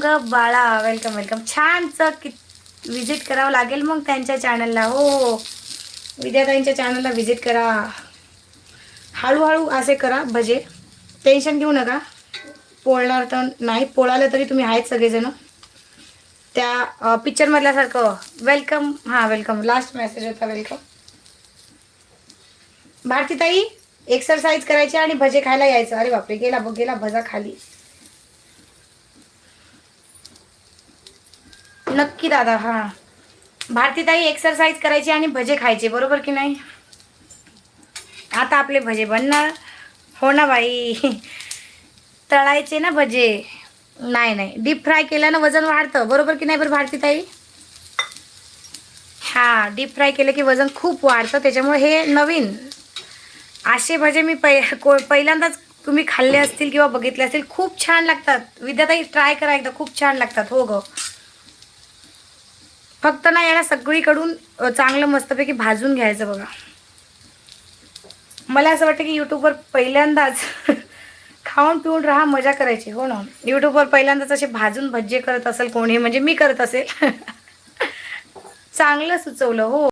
ग बाळा, welcome welcome. छानचं की विजिट करावं लागेल मग त्यांच्या चॅनलला. हो हो, विद्याताईंच्या चॅनलला व्हिजिट करा. हळूहळू असे करा भजे, टेन्शन घेऊ नका. पोळणार तर नाही, पोळालं तरी तुम्ही आहेत सगळेजण. त्या पिक्चरमधल्यासारखं वेलकम. हां वेलकम, लास्ट मेसेज होता वेलकम. भारतीताई एक्सरसाइज करायची आणि भजे खायला यायचं. अरे बापरे, गेला गेला भजा खाली. नक्की दादा. हां भारतीताई, एक्सरसाइज करायची आणि भजे खायचे, बरोबर की नाही. आता आपले भजे बनणार. हो ना बाई, तळायचे ना भजे. नाही नाही, डीप फ्राय केल्यानं वजन वाढतं, बरोबर की नाही बरं भारतीताई. हां, डीप फ्राय केलं की वजन खूप वाढतं, त्याच्यामुळे हे नवीन असे भजे मी पहिल्यांदाच तुम्ही खाल्ले असतील किंवा बघितले असतील. खूप छान लागतात. विद्याताई ट्राय करा एकदा, खूप छान लागतात. हो ग, फक्त ना याला सगळीकडून चांगलं मस्तपैकी भाजून घ्यायचं बघा. मला असं वाटतं की यूट्यूबवर पहिल्यांदाच खाऊन पिऊन राहा, मजा करायची. हो ना, यूट्यूबवर पहिल्यांदाच असे भाजून भज्जे करत असेल कोणी, म्हणजे मी करत असेल. चांगलं सुचवलं. हो.